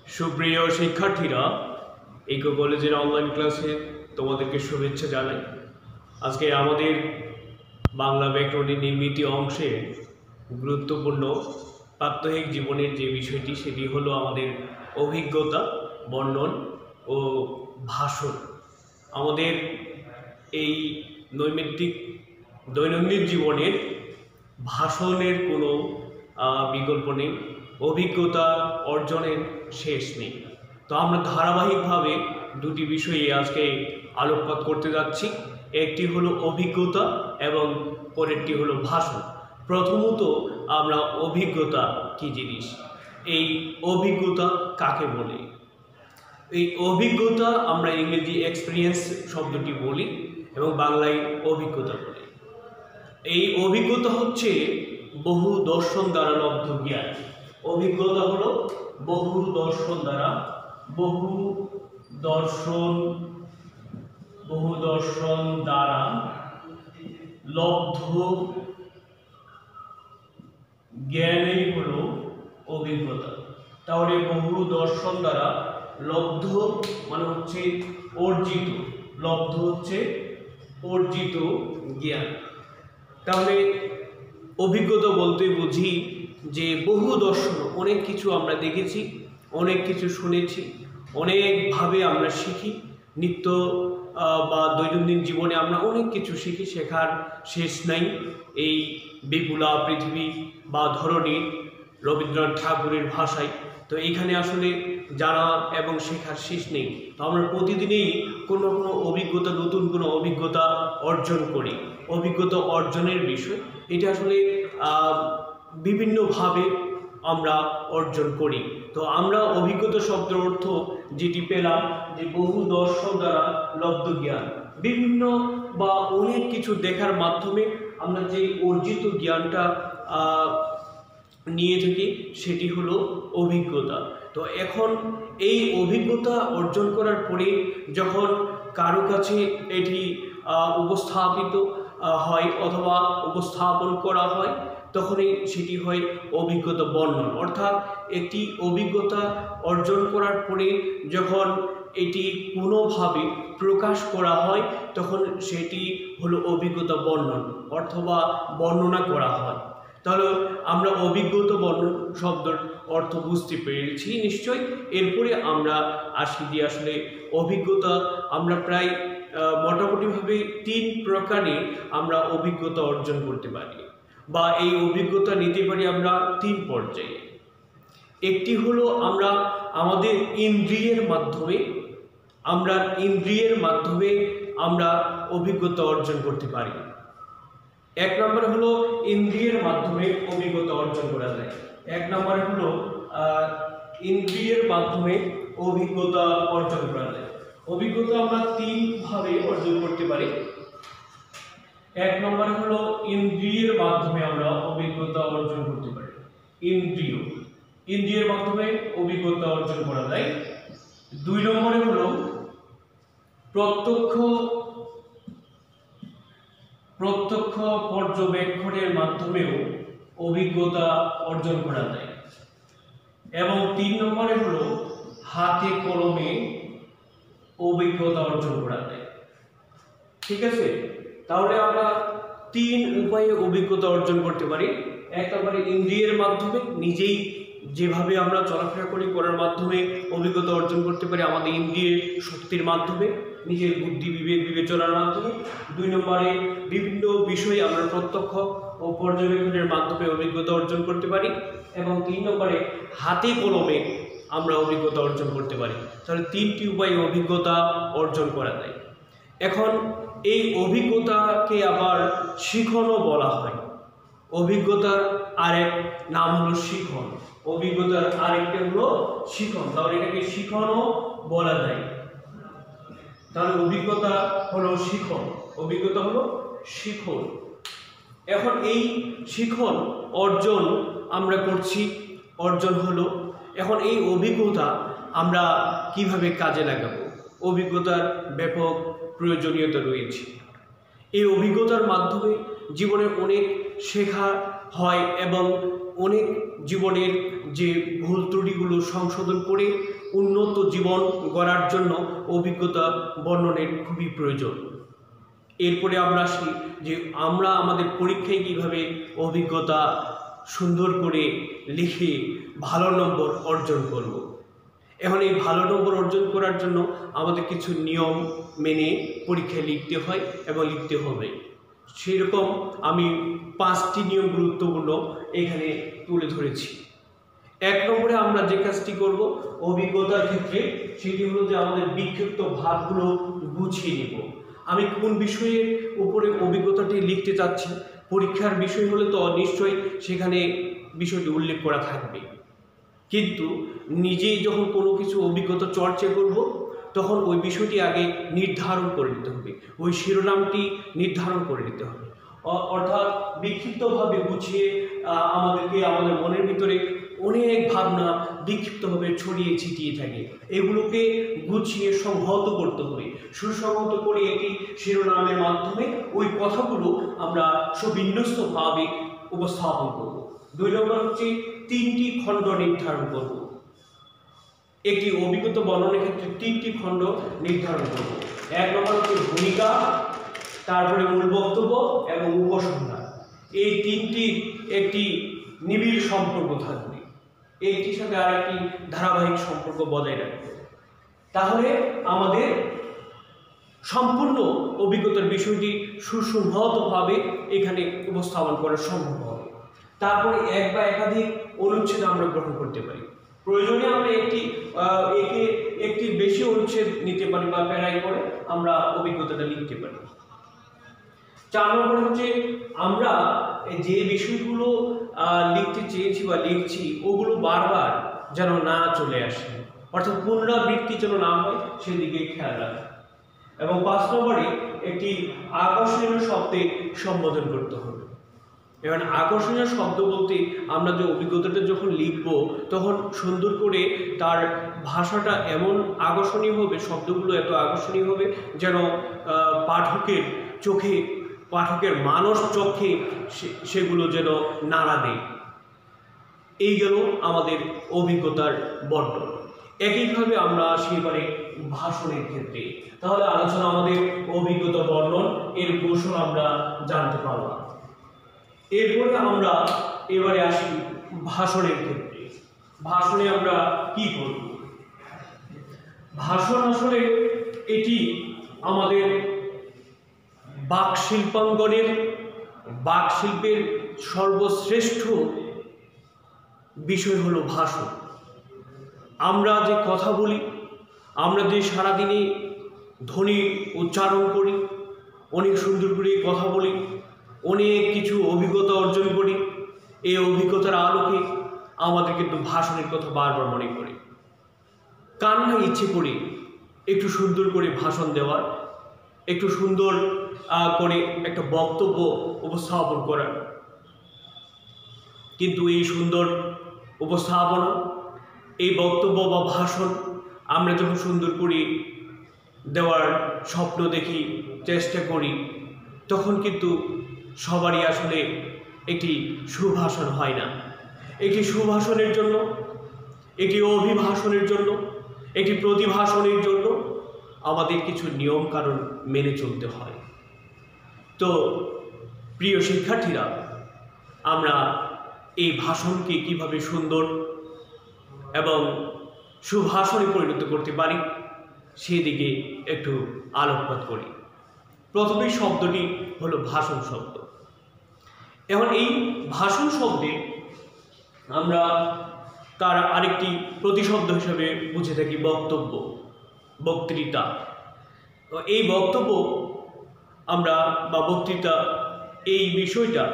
সুপ্রিয় শিক্ষার্থীরা, ইকো কলেজের অনলাইন ক্লাসে তোমাদেরকে শুভেচ্ছা জানাই। আজকে আমাদের বাংলা ব্যাকরণের নির্মিত অংশে গুরুত্বপূর্ণ প্রাত্যহিক জীবনের যে বিষয়টি সেটি হলো আমাদের অভিজ্ঞতা, বর্ণন ও ভাষণ। আমাদের এই নৈমিত্তিক দৈনন্দিন জীবনের ভাষণের কোনো বিকল্প নেই, অভিজ্ঞতা অর্জনের শেষ নেই। তো আমরা ধারাবাহিকভাবে দুটি বিষয়ে আজকে আলোকপাত করতে যাচ্ছি। একটি হলো অভিজ্ঞতা এবং পরেরটি হলো ভাষণ। প্রথমত আমরা অভিজ্ঞতা কি জিনিস, এই অভিজ্ঞতা কাকে বলে? এই অভিজ্ঞতা আমরা ইংরেজি এক্সপিরিয়েন্স শব্দটি বলি এবং বাংলায় অভিজ্ঞতা বলি। এই অভিজ্ঞতা হচ্ছে বহু দর্শন দ্বারা লব্ধ জ্ঞান। অভিজ্ঞতা হলো বহু দর্শন দ্বারা লব্ধ জ্ঞানই হলো অভিজ্ঞতা। তাহলে বহু দর্শন দ্বারা লব্ধ মানে হচ্ছে অর্জিত, লব্ধ হচ্ছে অর্জিত জ্ঞান। তাহলে অভিজ্ঞতা বলতে বুঝি যে বহু দর্শন, অনেক কিছু আমরা দেখেছি, অনেক কিছু শুনেছি, অনেকভাবে আমরা শিখি। নিত্য বা দৈনন্দিন জীবনে আমরা অনেক কিছু শিখি, শেখার শেষ নাই। এই বিপুলা পৃথিবী বা ধরনী, রবীন্দ্রনাথ ঠাকুরের ভাষায়। তো এইখানে আসলে জানা এবং শেখার শেষ নেই। তো আমরা প্রতিদিনই কোনো কোনো অভিজ্ঞতা, নতুন কোনো অভিজ্ঞতা অর্জন করি। অভিজ্ঞতা অর্জনের বিষয় এটা আসলে বিভিন্নভাবে আমরা অর্জন করি। তো আমরা অভিজ্ঞতা শব্দের অর্থ যেটি পেলাম যে বহু দর্শন দ্বারা লব্ধ জ্ঞান, বিভিন্ন বা অনেক কিছু দেখার মাধ্যমে আমরা যে অর্জিত জ্ঞানটা নিয়ে থাকি সেটি হলো অভিজ্ঞতা। তো এখন এই অভিজ্ঞতা অর্জন করার পরে যখন কারো কাছে এটি উপস্থাপিত হয় অথবা উপস্থাপন করা হয়, তখনই সেটি হয় অভিজ্ঞতা বর্ণন। অর্থাৎ একটি অভিজ্ঞতা অর্জন করার পরে যখন এটি কোনোভাবে প্রকাশ করা হয় তখন সেটি হলো অভিজ্ঞতা বর্ণন অথবা বর্ণনা করা হয়। তাহলে আমরা অভিজ্ঞতা বর্ণন শব্দের অর্থ বুঝতে পেরেছি নিশ্চয়। এরপরে আমরা আসি যে আসলে অভিজ্ঞতা আমরা প্রায় মোটামুটিভাবে 3 প্রকারে আমরা অভিজ্ঞতা অর্জন করতে পারি বা এই অভিজ্ঞতা নিতে পারি আমরা 3 পর্যায়ে। একটি হলো আমরা আমাদের ইন্দ্রিয়ের মাধ্যমে আমরা অভিজ্ঞতা অর্জন করতে পারি। 1 নম্বর হলো ইন্দ্রিয়ের মাধ্যমে অভিজ্ঞতা অর্জন করা যায়। 1 নম্বরে হলো ইন্দ্রিয়ের মাধ্যমে অভিজ্ঞতা অর্জন করা যায়। অভিজ্ঞতা আমরা 3 ভাবে অর্জন করতে পারি। 1 নম্বরে হলো ইন্দ্রিয়ের মাধ্যমে আমরা অভিজ্ঞতা অর্জন করতে পারি। ইন্দ্রিয়ের মাধ্যমে অভিজ্ঞতা অর্জন করা যায়। 2 নম্বরে হলো প্রত্যক্ষ পর্যবেক্ষণের মাধ্যমেও অভিজ্ঞতা অর্জন করা যায়। এবং 3 নম্বরে হলো হাতে কলমে অভিজ্ঞতা অর্জন করা যায়। ঠিক আছে, তাহলে আমরা 3 উপায়ে অভিজ্ঞতা অর্জন করতে পারি। 1 নম্বরে ইন্দ্রিয়ের মাধ্যমে, নিজেই যেভাবে আমরা চলাফেরা করি করার মাধ্যমে অভিজ্ঞতা অর্জন করতে পারি, আমাদের ইন্দ্রিয়ের শক্তির মাধ্যমে, নিজের বুদ্ধি বিবেক বিবেচনার মাধ্যমে। 2 নম্বরে বিভিন্ন বিষয়ে আমরা প্রত্যক্ষ ও পর্যবেক্ষণের মাধ্যমে অভিজ্ঞতা অর্জন করতে পারি। এবং 3 নম্বরে হাতে কলমে আমরা অভিজ্ঞতা অর্জন করতে পারি। তাহলে 3টি উপায়ে অভিজ্ঞতা অর্জন করা যায়। এখন এই অভিজ্ঞতাকে আবার শিখনও বলা হয়। অভিজ্ঞতার আরেক নাম হলো শিখন। অভিজ্ঞতার আরেকটা হলো শিখন। তাহলে এটাকে শিখনও বলা যায়। তাহলে অভিজ্ঞতা হলো শিখন। এখন এই শিখন অর্জন আমরা করছি, অর্জন হলো। এখন এই অভিজ্ঞতা আমরা কিভাবে কাজে লাগাবো? অভিজ্ঞতার ব্যাপক প্রয়োজনীয়তা রয়েছে। এই অভিজ্ঞতার মাধ্যমে জীবনে অনেক শেখা হয় এবং অনেক জীবনের যে ভুল ত্রুটিগুলো সংশোধন করে উন্নত জীবন গড়ার জন্য অভিজ্ঞতা বর্ণনের খুবই প্রয়োজন। এরপরে আমরা আসি যে আমরা আমাদের পরীক্ষায় কিভাবে অভিজ্ঞতা সুন্দর করে লিখে ভালো নম্বর অর্জন করব। এখন এই ভালো নম্বর অর্জন করার জন্য আমাদের কিছু নিয়ম মেনে পরীক্ষায় লিখতে হয় এবং লিখতে হবে। সেরকম আমি 5টি নিয়ম গুরুত্বপূর্ণ এখানে তুলে ধরেছি। 1 নম্বরে আমরা যে কাজটি করব অভিজ্ঞতার ক্ষেত্রে, সেটি হলো যে আমাদের বিক্ষিপ্ত ভাবগুলো গুছিয়ে নেব। আমি কোন বিষয়ের উপরে অভিজ্ঞতাটি লিখতে চাচ্ছি, পরীক্ষার বিষয় হলে তো নিশ্চয়ই সেখানে বিষয়টি উল্লেখ করা থাকবে, কিন্তু নিজেই যখন কোনো কিছু অভিজ্ঞতা চর্চা করব তখন ওই বিষয়টি আগে নির্ধারণ করে নিতে হবে, ওই শিরোনামটি নির্ধারণ করে নিতে হবে। অর্থাৎ বিক্ষিপ্তভাবে গুছিয়ে আমাদের মনের ভিতরে অনেক ভাবনা বিক্ষিপ্তভাবে ছড়িয়ে ছিটিয়ে থাকে, এগুলোকে গুছিয়ে সংহত করতে হবে। সুসংহত করে একটি শিরোনামের মাধ্যমে ওই কথাগুলো আমরা সুবিন্যস্তভাবে উপস্থাপন করব। 2 নম্বর হচ্ছে 3টি খণ্ড নির্ধারণ করব। একটি অভিজ্ঞতা বর্ণনের ক্ষেত্রে 3টি খণ্ড নির্ধারণ করব। 1 নম্বর হচ্ছে ভূমিকা, তারপরে মূল বক্তব্য এবং উপসংহার। এই 3টির একটি নিবিড় সম্পর্ক থাকবে, একটির সাথে আরেকটি ধারাবাহিক সম্পর্ক বজায় রাখবে। তাহলে আমাদের সম্পূর্ণ অভিজ্ঞতার বিষয়টি সুসংহতভাবে এখানে উপস্থাপন করা সম্ভব হবে। তারপরে 1 বা একাধিক অনুচ্ছেদ আমরা গ্রহণ করতে পারি। প্রয়োজনে আমরা একটি বেশি অনুচ্ছেদ নিতে পারি বা প্যারাই করে আমরা অভিজ্ঞতাটা লিখতে পারি। 4 নম্বর হচ্ছে আমরা যে বিষয়গুলো লিখতে চেয়েছি বা লিখছি ওগুলো বারবার যেন না চলে আসে, অর্থাৎ পুনরাবৃত্তি যেন না হয় সেদিকে খেয়াল রাখা। এবং 5 নম্বরে একটি আকর্ষণীয় শব্দে সম্বোধন করতে হবে। এখন আকর্ষণীয় শব্দ বলতে আমরা যে অভিজ্ঞতাটা যখন লিখব তখন সুন্দর করে তার ভাষাটা এমন আকর্ষণীয় হবে, শব্দগুলো এত আকর্ষণীয় হবে যেন পাঠকের চোখে, পাঠকের মানস চোখে সেগুলো যেন নাড়া দেয়। এই গেল আমাদের অভিজ্ঞতার বর্ণন। একইভাবে আমরা সেবারে ভাষণের ক্ষেত্রে, তাহলে আলোচনা আমাদের অভিজ্ঞতা বর্ণন এর কৌশল আমরা জানতে পারলাম। এরপরে আমরা এবারে আসি ভাষণের ক্ষেত্রে। ভাষণে আমরা কি করব? ভাষণ আসলে এটি আমাদের বাকশিল্পাঙ্গনের, বাকশিল্পের সর্বশ্রেষ্ঠ বিষয় হলো ভাষণ। আমরা যে কথা বলি, আমরা যে সারাদিনে ধ্বনি উচ্চারণ করি, অনেক সুন্দর করে কথা বলি, অনেক কিছু অভিজ্ঞতা অর্জন করি, এই অভিজ্ঞতার আলোকে আমাদের কিন্তু ভাষণের কথা বারবার মনে করে। কার না ইচ্ছে করে একটু সুন্দর করে ভাষণ দেওয়ার, একটু সুন্দর করে একটা বক্তব্য উপস্থাপন করার। কিন্তু এই সুন্দর উপস্থাপনা, এই বক্তব্য বা ভাষণ আমরা যখন সুন্দর করে দেওয়ার স্বপ্ন দেখি, চেষ্টা করি, তখন কিন্তু সবারই আসলে একটি সুভাষণ হয় না। একটি সুভাষণের জন্য, একটি অভিভাষণের জন্য, একটি প্রতিভাষণের জন্য আমাদের কিছু নিয়ম কানুন মেনে চলতে হয়। তো প্রিয় শিক্ষার্থীরা, আমরা এই ভাষণকে কিভাবে সুন্দর এবং সুভাষণে পরিণত করতে পারি সেদিকে একটু আলোকপাত করি। প্রথমেই শব্দটি হলো ভাষণ শব্দ। এখন এই ভাষণ শব্দে আমরা তার আরেকটি প্রতিশব্দ হিসেবে বুঝে থাকি বক্তব্য, বক্তৃতা। তো এই বক্তব্য আমরা বা বক্তৃতা, এই বিষয়টা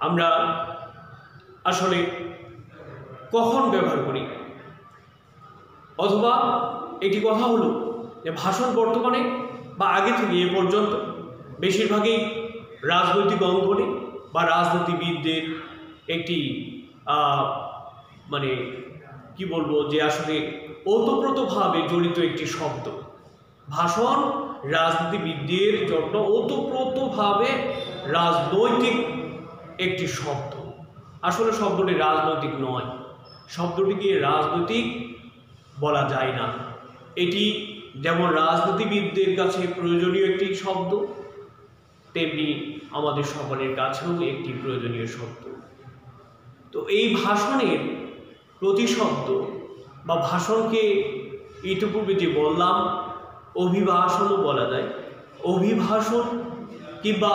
আমরা আসলে কখন ব্যবহার করি, অথবা একটি কথা হলো যে ভাষণ বর্তমানে বা আগে থেকে এ পর্যন্ত বেশিরভাগই রাজনৈতিক অঙ্গনে বা রাজনীতিবিদদের একটি মানে কি বলবো যে আসলে ওতপ্রোতভাবে জড়িত একটি শব্দ। ভাষণ রাজনীতিবিদদের জন্য ওতপ্রোতভাবে রাজনৈতিক একটি শব্দ। আসলে শব্দটি রাজনৈতিক নয়, শব্দটিকে রাজনৈতিক বলা যায় না। এটি যেমন রাজনীতিবিদদের কাছে প্রয়োজনীয় একটি শব্দ, তেমনি আমাদের সকলের কাছেও একটি প্রয়োজনীয় শব্দ। তো এই ভাষণের প্রতিশব্দ বা ভাষণকে ইতিপূর্বে যে বললাম অভিভাষণও বলা যায়। অভিভাষণ কিংবা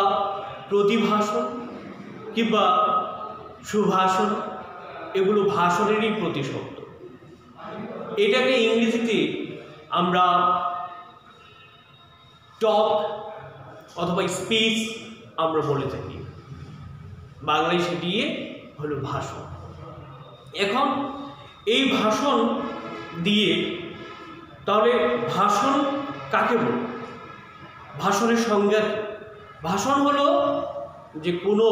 প্রতিভাষণ কিংবা সুভাষণ এগুলো ভাষণেরই প্রতিশব্দ। এটাকে ইংরেজিতে আমরা টক অথবা স্পিচ আমরা বলে থাকি, বাংলায় সেটি হলো ভাষণ। এখন এই ভাষণ দিয়ে তাহলে ভাষণ কাকে বলে? ভাষণের সংজ্ঞা কি? ভাষণ হলো যে কোনো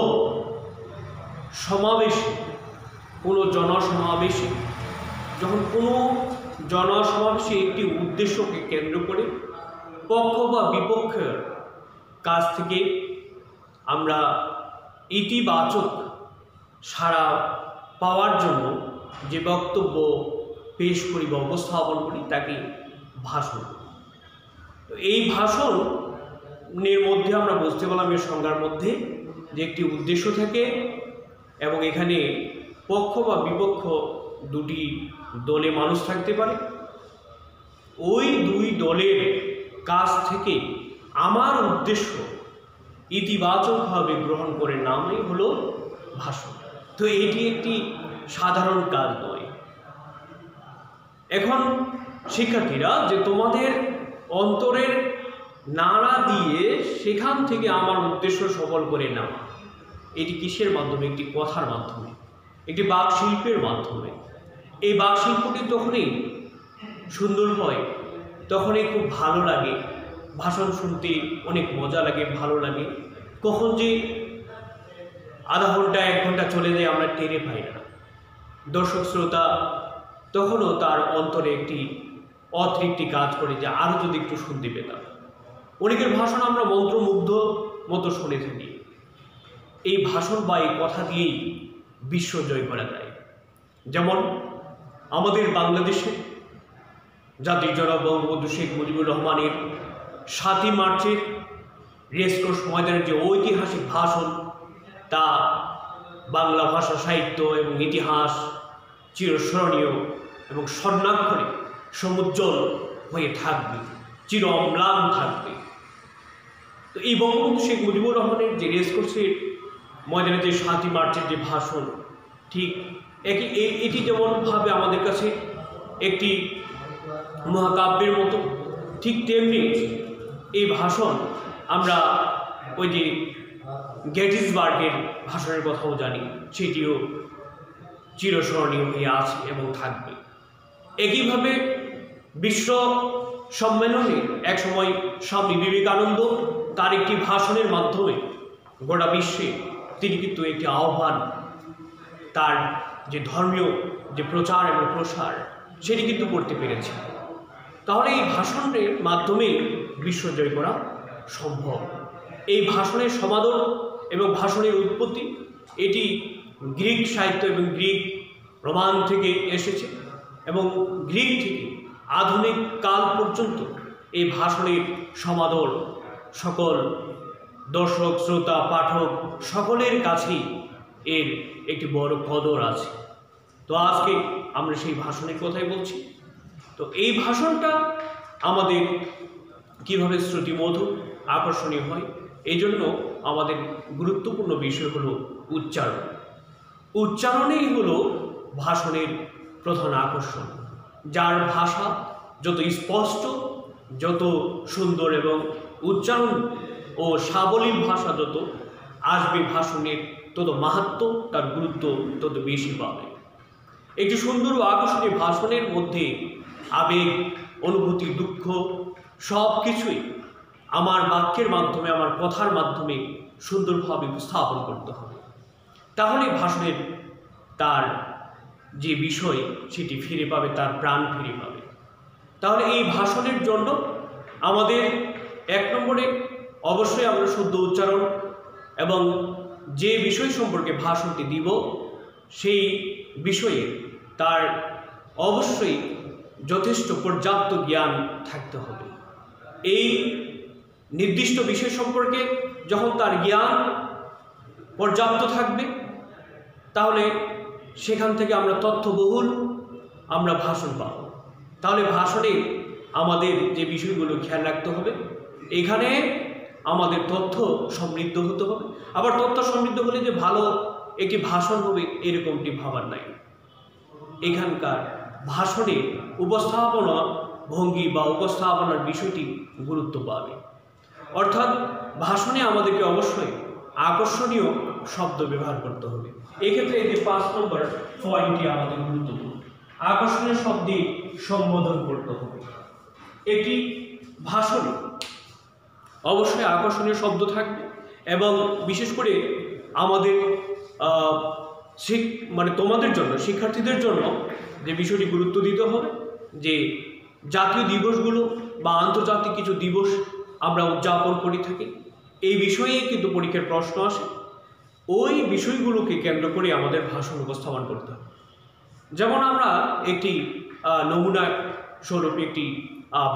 সমাবেশে, কোনো জনসমাবেশে, যখন কোনো জনসমাবেশে একটি উদ্দেশ্যকে কেন্দ্র করে পক্ষ বা বিপক্ষের কাছ থেকে আমরা ইতিবাচক সাড়া পাওয়ার জন্য যে বক্তব্য পেশ করি বা উপস্থাপন করি তাকে ভাষণ। তো এই ভাষণের মধ্যে আমরা বুঝতে পারলাম এর সংজ্ঞার মধ্যে যে একটি উদ্দেশ্য থাকে এবং এখানে পক্ষ বা বিপক্ষ দুটি দলে মানুষ থাকতে পারে। ওই দুই দলের কাছ থেকে আমার উদ্দেশ্য ইতিবাচকভাবে গ্রহণ করে নামই হলো ভাষণ। তো এটি একটি সাধারণ কাজ নয়। এখন শিক্ষার্থীরা, যে তোমাদের অন্তরের নাড়া দিয়ে সেখান থেকে আমার উদ্দেশ্য সফল করে নেওয়া, এটি কিসের মাধ্যমে? একটি কথার মাধ্যমে, একটি বাক শিল্পের মাধ্যমে। এই বাক শিল্পটি তখনই সুন্দর হয়, তখনই খুব ভালো লাগে, ভাষণ শুনতে অনেক মজা লাগে, ভালো লাগে। কখন যে আধা ঘন্টা 1 ঘন্টা চলে যায় আমরা টেরে পাই না। দর্শক শ্রোতা তখনও তার অন্তরে একটি অতৃপ্তি কাজ করে যে আরও যদি একটু শুনতে পেতাম। অনেকের ভাষণ আমরা মন্ত্রমুগ্ধ মতো শুনে থাকি। এই ভাষণ বা এই কথা দিয়েই বিশ্ব জয় করা যায়। যেমন আমাদের বাংলাদেশে জাতির জনক বঙ্গবন্ধু শেখ মুজিবুর রহমানের 7ই মার্চের রেসকোর্স ময়দানের যে ঐতিহাসিক ভাষণ, তা বাংলা ভাষা, সাহিত্য এবং ইতিহাস চিরস্মরণীয় এবং স্বর্ণাক্ষরে সমুজ্জ্বল হয়ে থাকবে, চির অম্লান থাকবে। তো এই বঙ্গবন্ধু শেখ মুজিবুর রহমানের যে রেসকোর্সের ময়দানে যে 7ই মার্চের যে ভাষণ, ঠিক এটি যেমনভাবে আমাদের কাছে একটি মহাকাব্যের মতো, ঠিক তেমনি এই ভাষণ আমরা ওই যে গেটিসবার্গের ভাষণের কথাও জানি, সেটিও চিরস্মরণীয় হয়ে আছে এবং থাকবে। একইভাবে বিশ্ব সম্মেলনে একসময় স্বামী বিবেকানন্দ তার একটি ভাষণের মাধ্যমে গোটা বিশ্বে তিনি কিন্তু একটি আহ্বান, তার যে ধর্মীয় যে প্রচার এবং প্রসার, সেটি কিন্তু করতে পেরেছে। তাহলে এই ভাষণের মাধ্যমে বিশ্ব জয় করা সম্ভব। এই ভাষণের সমাদর এবং ভাষণের উৎপত্তি এটি গ্রিক সাহিত্য এবং গ্রিক রোমান থেকে এসেছে এবং গ্রিক থেকে আধুনিক কাল পর্যন্ত এই ভাষণের সমাদর সকল দর্শক, শ্রোতা, পাঠক সকলের কাছেই এর একটি বড় কদর আছে। তো আজকে আমরা সেই ভাষণের কথাই বলছি। তো এই ভাষণটা আমাদের কিভাবে শ্রুতিমধুর, আকর্ষণীয় হয়, এই জন্য আমাদের গুরুত্বপূর্ণ বিষয় হলো উচ্চারণ। উচ্চারণেই হলো ভাষণের প্রধান আকর্ষণ। যার ভাষা যত স্পষ্ট, যত সুন্দর এবং উচ্চারণ ও সাবলীল ভাষা যত আসবে, ভাষণের তত মাহাত্ম্য, তার গুরুত্ব তত বেশি পাবে। একটি সুন্দর ও আকর্ষণীয় ভাষণের মধ্যে আবেগ, অনুভূতি, দুঃখ সব কিছুই আমার বাক্যের মাধ্যমে, আমার কথার মাধ্যমে সুন্দরভাবে উপস্থাপন করতে হবে। তাহলে ভাষণের তার যে বিষয় সেটি ফিরে পাবে, তার প্রাণ ফিরে পাবে। তাহলে এই ভাষণের জন্য আমাদের 1 নম্বরে অবশ্যই আমরা শুদ্ধ উচ্চারণ এবং যে বিষয় সম্পর্কে ভাষণটি দিব সেই বিষয়ে তার অবশ্যই যথেষ্ট পর্যাপ্ত জ্ঞান থাকতে হবে। এই নির্দিষ্ট বিষয় সম্পর্কে যখন তার জ্ঞান পর্যাপ্ত থাকবে, তাহলে সেখান থেকে আমরা তথ্যবহুল আমরা ভাষণ পাব। তাহলে ভাষণে আমাদের যে বিষয়গুলো খেয়াল রাখতে হবে, এখানে আমাদের তথ্য সমৃদ্ধ হতে হবে। আবার তথ্য সমৃদ্ধ হলে যে ভালো একটি ভাষণ হবে এরকমটি ভাবার নাই। এখানকার ভাষণে উপস্থাপনা ভঙ্গি বা উপস্থাপনার বিষয়টি গুরুত্ব পাবে। অর্থাৎ ভাষণে আমাদেরকে অবশ্যই আকর্ষণীয় শব্দ ব্যবহার করতে হবে। এক্ষেত্রে এই যে 5 নম্বর পয়েন্টটি আমাদের গুরুত্বপূর্ণ, আকর্ষণীয় শব্দে সম্বোধন করতে হবে। একটি ভাষণে অবশ্যই আকর্ষণীয় শব্দ থাকবে এবং বিশেষ করে আমাদের তোমাদের জন্য, শিক্ষার্থীদের জন্য যে বিষয়টি গুরুত্ব দিতে হবে যে জাতীয় দিবসগুলো বা আন্তর্জাতিক কিছু দিবস আমরা উদযাপন করে থাকি, এই বিষয়ে কিন্তু পরীক্ষার প্রশ্ন আসে। ওই বিষয়গুলোকে কেন্দ্র করে আমাদের ভাষণ উপস্থাপন করতে হবে। যেমন আমরা একটি নমুনা স্বরূপ একটি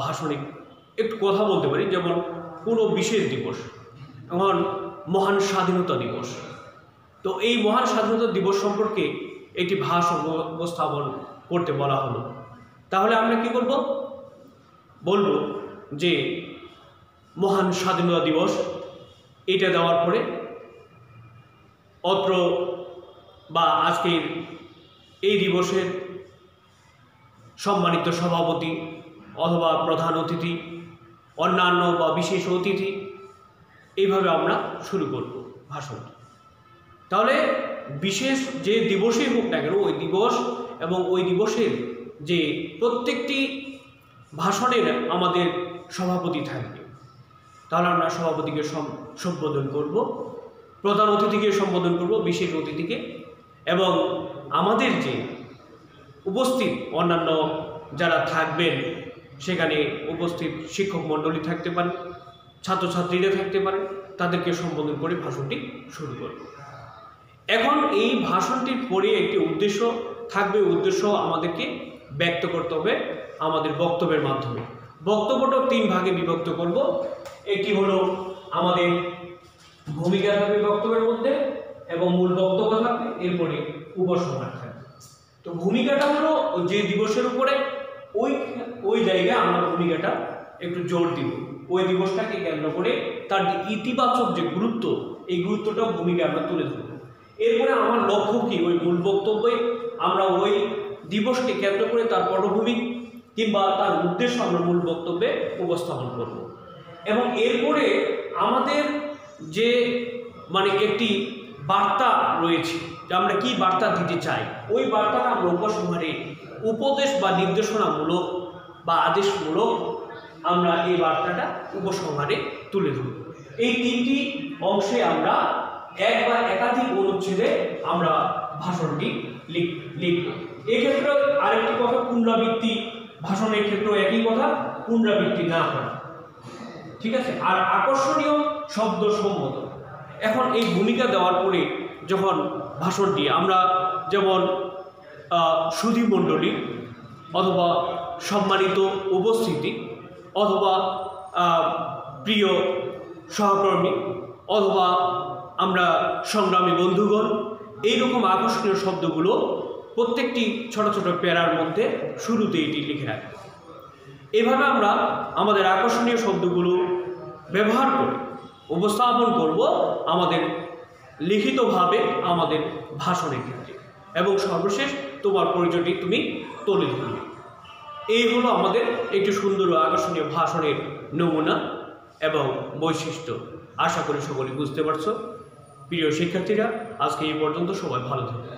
ভাষণে একটু কথা বলতে পারি। যেমন কোনো বিশেষ দিবস, যেমন মহান স্বাধীনতা দিবস, তো এই মহান স্বাধীনতা দিবস সম্পর্কে একটি ভাষণ উপস্থাপন করতে বলা হলো, তাহলে আমরা কি করব? বলবো যে মহান স্বাধীনতা দিবস, এটা দেওয়ার পরে অত্র বা আজকের এই দিবসের সম্মানিত সভাপতি অথবা প্রধান অতিথি, অন্যান্য বা বিশেষ অতিথি, এইভাবে আমরা শুরু করব ভাষণ। তাহলে বিশেষ যে দিবসই হোক না কেন, ওই দিবস এবং ওই দিবসের যে প্রত্যেকটি ভাষণের আমাদের সভাপতি থাকবে, তাহলে আমরা সভাপতিকে সম্বোধন করব, প্রধান অতিথিকে সম্বোধন করব, বিশেষ অতিথিকে, এবং আমাদের যে উপস্থিত অন্যান্য যারা থাকবেন সেখানে উপস্থিত শিক্ষক মণ্ডলী থাকতে পারেন, ছাত্রছাত্রীরা থাকতে পারেন, তাদেরকে সম্বোধন করে ভাষণটি শুরু করব। এখন এই ভাষণটির পরে একটি উদ্দেশ্য থাকবে, উদ্দেশ্য আমাদেরকে ব্যক্ত করতে হবে আমাদের বক্তব্যের মাধ্যমে। বক্তব্যটা 3 ভাগে বিভক্ত করব। একটি হলো আমাদের ভূমিকা থাকবে বক্তব্যের মধ্যে এবং মূল বক্তব্য থাকবে, এরপরে উপসংহার থাকবে। তো ভূমিকাটা হলো যে দিবসের উপরে ওই জায়গায় আমরা ভূমিকাটা একটু জোর দিব, ওই দিবসটাকে কেন্দ্র করে তার ইতিবাচক যে গুরুত্ব, এই গুরুত্বটা ভূমিকা আমরা তুলে ধরব। এরপরে আমার লক্ষ্য কি, ওই মূল বক্তব্যে আমরা ওই দিবসকে কেন্দ্র করে তার পটভূমি কিংবা তার উদ্দেশ্য আমরা মূল বক্তব্যে উপস্থাপন করব। এবং এরপরে আমাদের যে একটি বার্তা রয়েছে, যে আমরা কি বার্তা দিতে চাই, ওই বার্তাটা আমরা উপসংহারে উপদেশ বা নির্দেশনামূলক বা আদেশমূলক আমরা এই বার্তাটা উপসংহারে তুলে ধরব। এই 3টি অংশে আমরা এক বা একাধিক অনুচ্ছেদে আমরা ভাষণটি লিখব। এক্ষেত্রে আরেকটি কথা, পুনরাবৃত্তি ভাষণের ক্ষেত্রে একই কথা, পুনরাবৃত্তি না করা, ঠিক আছে। আর আকর্ষণীয় শব্দ সম্বোধন। এখন এই ভূমিকা দেওয়ার পরে যখন ভাষণটি আমরা যেমন সুধী মণ্ডলী অথবা সম্মানিত উপস্থিতি অথবা প্রিয় সহকর্মী অথবা আমরা সংগ্রামী বন্ধুগণ, এইরকম আকর্ষণীয় শব্দগুলো প্রত্যেকটি ছোট ছোট প্যারার মধ্যে শুরুতে এটি লিখে রাখব। এভাবে আমরা আমাদের আকর্ষণীয় শব্দগুলো ব্যবহার করে উপস্থাপন করব আমাদের লিখিতভাবে আমাদের ভাষণের ক্ষেত্রে, এবং সর্বশেষ তোমার পরিচয়টি তুমি তুলে ধরবে। এই হলো আমাদের একটি সুন্দর ও আকর্ষণীয় ভাষণের নমুনা এবং বৈশিষ্ট্য। আশা করি সকলে বুঝতে পারছো। প্রিয় শিক্ষার্থীরা, আজকে এই পর্যন্ত, সবাই ভালো থাকবে।